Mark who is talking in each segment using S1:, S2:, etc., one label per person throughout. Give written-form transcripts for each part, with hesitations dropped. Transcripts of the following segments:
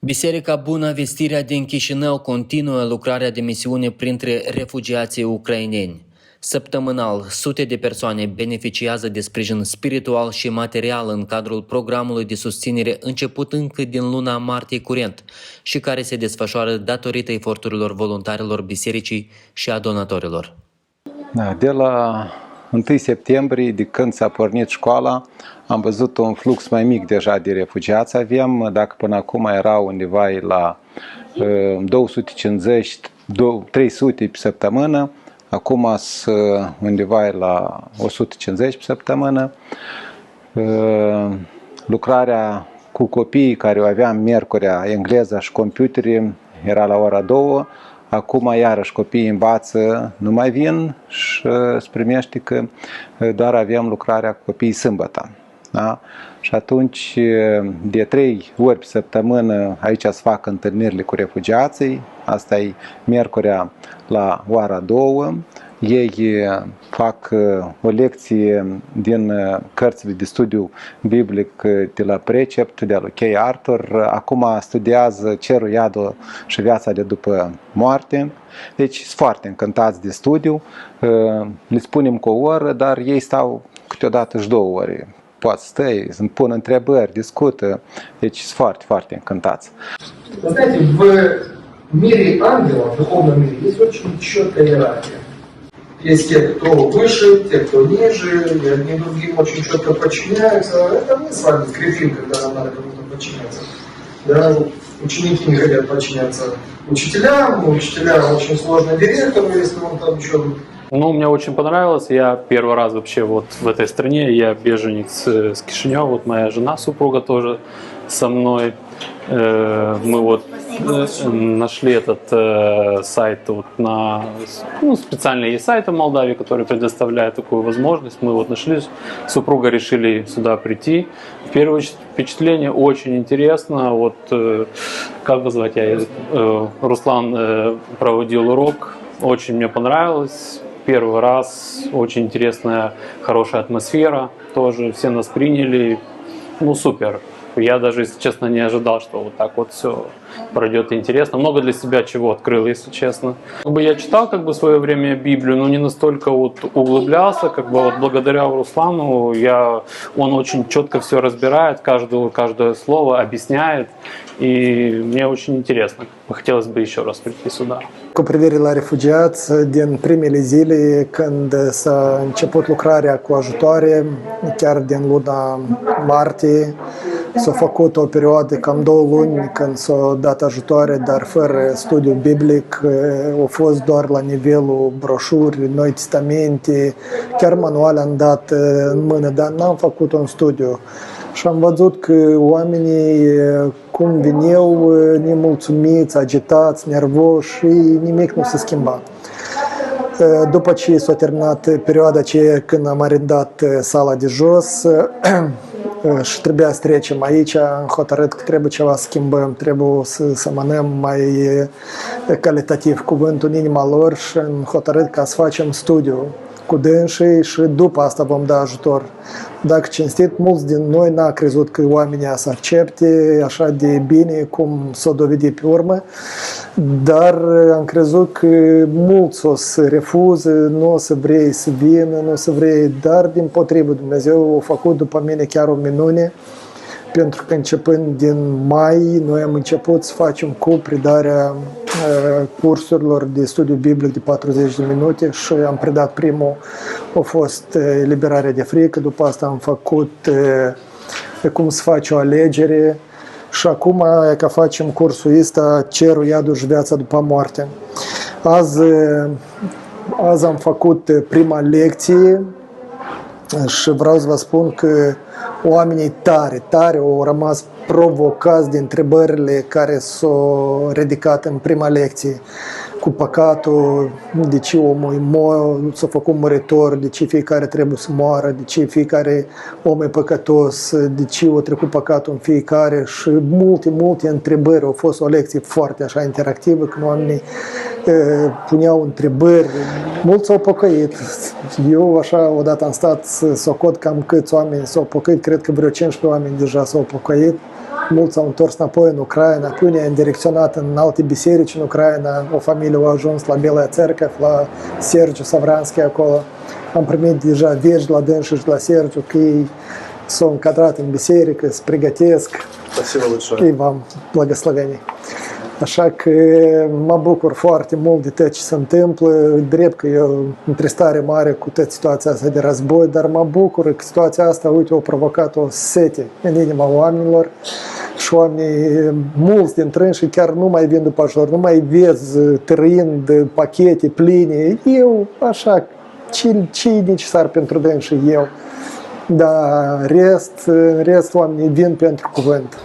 S1: Biserica Bună Vestirea din Chișinău continuă lucrarea de misiune printre refugiații ucraineni. Săptămânal, sute de persoane beneficiază de sprijin spiritual și material în cadrul programului de susținere început încă din luna martie curent și care se desfășoară datorită eforturilor voluntarilor bisericii și a donatorilor.
S2: De la 1 septembrie, de când s-a pornit școala, am văzut un flux mai mic deja de refugiați. Avem, dacă până acum erau undeva la 250-300 pe săptămână, acum sunt undeva la 150 pe săptămână. Lucrarea cu copiii care o aveam miercurea, engleza și computere, era la ora 2. Acum iarăși copiii învață, nu mai vin și se primește că doar avem lucrarea cu copiii sâmbătă. Da? Și atunci, de 3 ori pe săptămână, aici se fac întâlnirile cu refugiații. Asta e miercurea la ora 2. Ei fac o lecție din cărțile de studiu biblic de la Precept, de la Kay Arthur. Acum studiază Cerul, Iadul și viața de după moarte. Deci sunt foarte încântați de studiu. Le spunem cu o oră, dar ei stau câteodată și 2 ore. Poate stai, îmi pun întrebări, discută. Deci sunt foarte, foarte încântați.
S3: Знаете, в мире ангелов, в духовном мире, есть очень четкая иерархия. Есть те, кто выше, те, кто ниже, и одни другим очень четко подчиняются. Это мы с вами скрипим, когда нам надо кому-то подчиняться. Да, ученики не хотят подчиняться учителям, учителя очень сложно директору, если он там еще...
S4: Ну, мне очень понравилось. Я первый раз вообще вот в этой стране. Я беженец с Кишинева. Вот моя жена, супруга тоже со мной. Мы вот нашли этот сайт вот на... Ну, специальный есть сайт в Молдавии, который предоставляет такую возможность. Мы вот нашли, супруга решили сюда прийти. Первое впечатление очень интересно. Вот, как бы звать, Руслан проводил урок. Очень мне понравилось. Первый раз, очень интересная, хорошая атмосфера тоже, все нас приняли, ну супер. Я даже, если честно, не ожидал, что вот так вот все пройдет интересно. Много для себя чего открыл, если честно. Я читал в свое время Библию, но не настолько вот углублялся, вот благодаря Руслану он очень четко все разбирает, каждое слово объясняет, и мне очень интересно. Хотелось бы еще раз прийти сюда.
S5: Cu privire la refugiați, din primele zile când s-a început lucrarea cu ajutoare, chiar din luna martie, s-a făcut o perioadă cam 2 luni când s-a dat ajutoare, dar fără studiu biblic, a fost doar la nivelul broșuri, Noi Testamente, chiar manuale am dat în mână, dar n-am făcut un studiu. Și am văzut că oamenii cum veneau nemulțumiți, agitați, nervoși și nimic nu se schimba. După ce s-a terminat perioada aceea când am arendat sala de jos și trebuia să trecem aici, am hotărât că trebuie ceva să schimbăm, trebuie să semănăm mai calitativ cuvântul în inima lor și am hotărât ca să facem studiu cu dânsii și după asta vom da ajutor. Dacă cinstit, mulți din noi n-a crezut că oamenii să accepte așa de bine cum s-a dovedit pe urmă, dar am crezut că mulți o să refuze, nu o să vrei să vină, nu o să vrei, dar din potrivă Dumnezeu a făcut după mine chiar o minune, pentru că începând din mai, noi am început să facem cu predarea cursurilor de studiu biblic de 40 de minute și am predat primul, a fost eliberarea de frică, după asta am făcut cum să faci o alegere și acum că facem cursul ăsta Cerul, Iadul și viața după moarte. Azi am făcut prima lecție și vreau să vă spun că oamenii tare au rămas provocați de întrebările care s-au ridicat în prima lecție. cu păcatul, de ce omul s-a făcut muritor, de ce fiecare trebuie să moară, de ce fiecare om e păcătos, de ce a trecut păcatul în fiecare și multe întrebări. A fost o lecție foarte așa interactivă, când oamenii puneau întrebări. Mulți s-au pocăit. Eu așa odată am stat să socot cam câți oameni s-au pocăit, cred că vreo 15 oameni deja s-au pocăit. Mulți s-au întors înapoi în Ucraina, pe unii am direcționat în alte biserici în Ucraina, o familie a ajuns la Belea Țercăv, la Sergiu Savranski acolo. Am primit deja vești de la dânsul și de la Sergiu că ei s-au încadrat în biserică, se pregătesc. Îi v-am благословение. Așa că mă bucur foarte mult de tot ce se întâmplă. Drept că eu într-o stare mare cu toată situația asta de război, dar mă bucur că situația asta, uite, a provocat o sete în inima oamenilor și oamenii, mulți dintre ei, chiar nu mai vin după ajutor, nu mai vezi trăind pachete pline. Eu, așa, ce e necesar pentru dâns și eu. Dar în rest oamenii vin pentru cuvânt.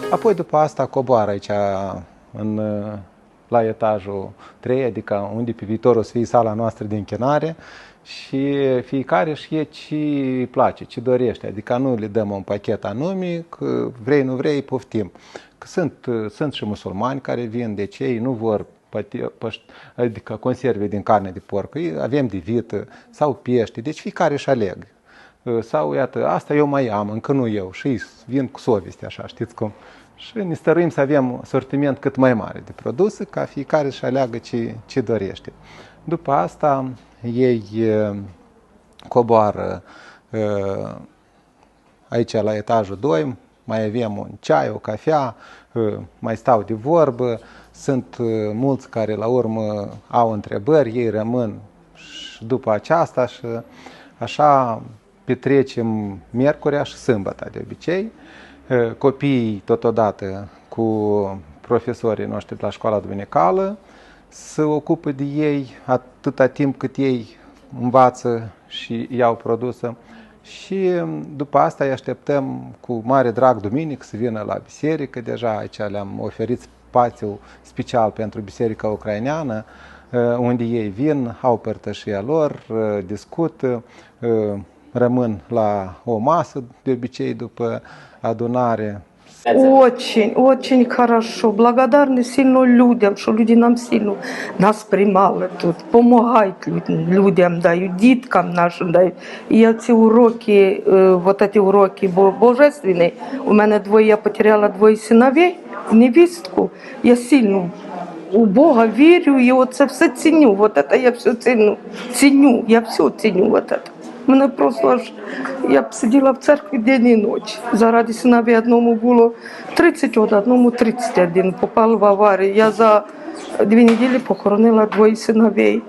S2: Apoi după asta coboară aici la etajul 3, adică unde pe viitor o să fie sala noastră de închinare și fiecare știe ce îi place, ce dorește, adică nu le dăm un pachet anume, că vrei, nu vrei, poftim. Că sunt și musulmani care vin, deci ei nu vor adică conserve din carne de porc, avem de vită sau pește, deci fiecare își aleg. Sau, iată, asta eu mai am, încă nu eu, și vin cu soveste, așa, știți cum. Și ne stăruim să avem sortiment cât mai mare de produse, ca fiecare să aleagă ce dorește. După asta, ei coboară aici la etajul 2, mai avem un ceai, o cafea, mai stau de vorbă, sunt mulți care la urmă au întrebări, ei rămân și după aceasta și așa petrecem miercurea și sâmbătă de obicei. Copiii totodată cu profesorii noștri de la școala duminicală se ocupă de ei atâta timp cât ei învață și iau produsă și după asta îi așteptăm cu mare drag duminică să vină la biserică. Deja aici le-am oferit spațiu special pentru biserica ucraineană, unde ei vin, au părtășia lor, discută, rămân la o masă de obicei дупă адунare.
S6: Очень хорошо. Благодарны сильно людям, що люди нам сильно нас приймали тут, допомагають людям, дають, діткам нашим дають. І я ці уроки, ці уроки божественні, у мене я потеряла 2 синовей, невістку, я сильно у Бога вірю, і оце все ціню, я все ціню, я все ціню. Мене просто аж, я б сиділа в церкві день і ніч. Заради синові одному було 31, одному 31. Попали в аварію. Я за 2 неділі похоронила 2 синовей.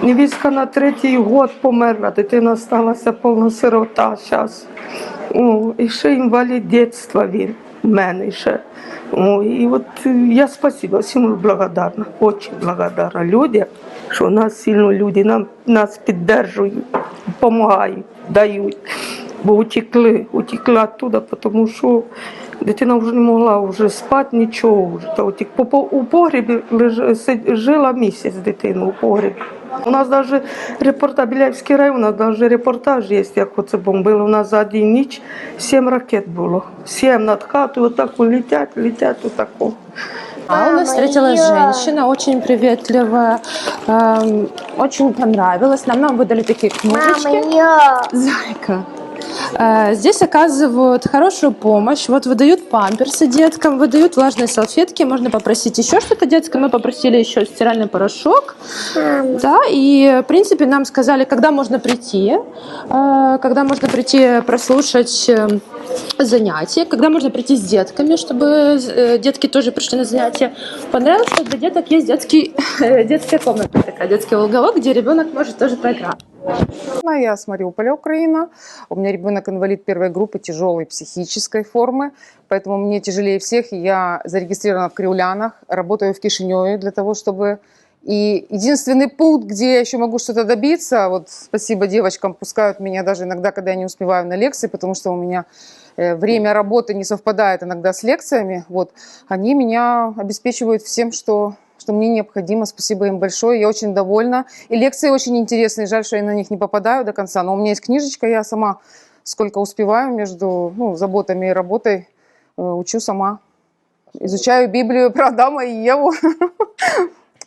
S6: Невістка на 3-й год померла, дитина сталася повна сирота зараз. І ще інвалід дитинства він, в мене ще. І от я спасибо, всім благодарна, дуже благодарна людям, що у нас сильно люди нас підтримують, допомагають, дають. Бо утекли оттуда, тому що дитина вже не могла вже спати, нічого. У погребі жила місяць дитина у погребі. У нас навіть репортаж, Біляївський район, у нас навіть репортаж є, як оце бомбили. У нас за один ніч 7 ракет було. 7 над хатою, отак летять отако.
S7: У нас встретилась женщина, очень приветливая, очень понравилось. Нам выдали такие книжечки. Зайка. Здесь оказывают хорошую помощь. Вот выдают памперсы деткам, выдают влажные салфетки. Можно попросить еще что-то детское. Мы попросили еще стиральный порошок. Да, и в принципе нам сказали, когда можно прийти прослушать занятия, когда можно прийти с детками, чтобы детки тоже пришли на занятия. Понравилось, что для деток есть детская комната, такая, детский уголок, где ребенок может тоже поиграть.
S8: Я с Мариуполя, Украина. У меня ребенок инвалид первой группы тяжелой психической формы, поэтому мне тяжелее всех. Я зарегистрирована в Кривлянах, работаю в Кишиневе для того, чтобы... И единственный пункт, где я еще могу что-то добиться, вот спасибо девочкам, пускают меня даже иногда, когда я не успеваю на лекции, потому что у меня время работы не совпадает иногда с лекциями, вот, они меня обеспечивают всем, что мне необходимо. Спасибо им большое, я очень довольна. И лекции очень интересные, жаль, что я на них не попадаю до конца, но у меня есть книжечка, я сама сколько успеваю между заботами и работой, учу сама. Изучаю Библию про Адама и Еву,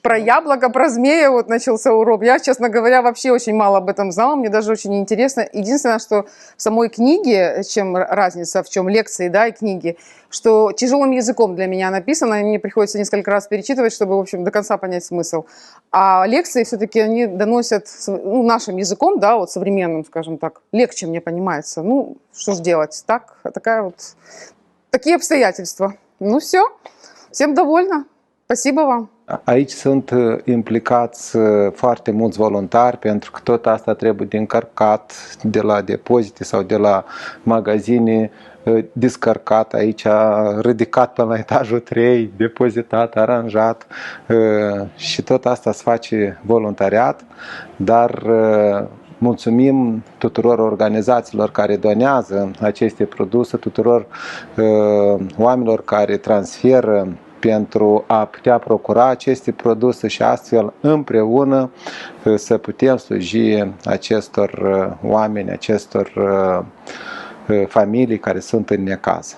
S8: про яблоко, про змея вот начался урок. Я, честно говоря, вообще очень мало об этом знала, мне даже очень интересно. Единственное, что в самой книге, чем разница, в чем лекции, да, и книги, что тяжелым языком для меня написано, и мне приходится несколько раз перечитывать, чтобы, в общем, до конца понять смысл. А лекции все-таки они доносят нашим языком, да, вот современным, скажем так, lегче мне понимается. Ну, что ж делать, такие обстоятельства. Ну все, всем довольна. Spasibo вам.
S2: Aici sunt implicați foarte mulți voluntari pentru că tot asta trebuie de încărcat de la depozite sau de la magazine, descărcat aici, ridicat până la etajul 3, depozitat, aranjat și tot asta se face voluntariat, dar mulțumim tuturor organizațiilor care donează aceste produse, tuturor oamenilor care transferă pentru a putea procura aceste produse și astfel împreună să putem sluji acestor oameni, acestor familii care sunt în necaz.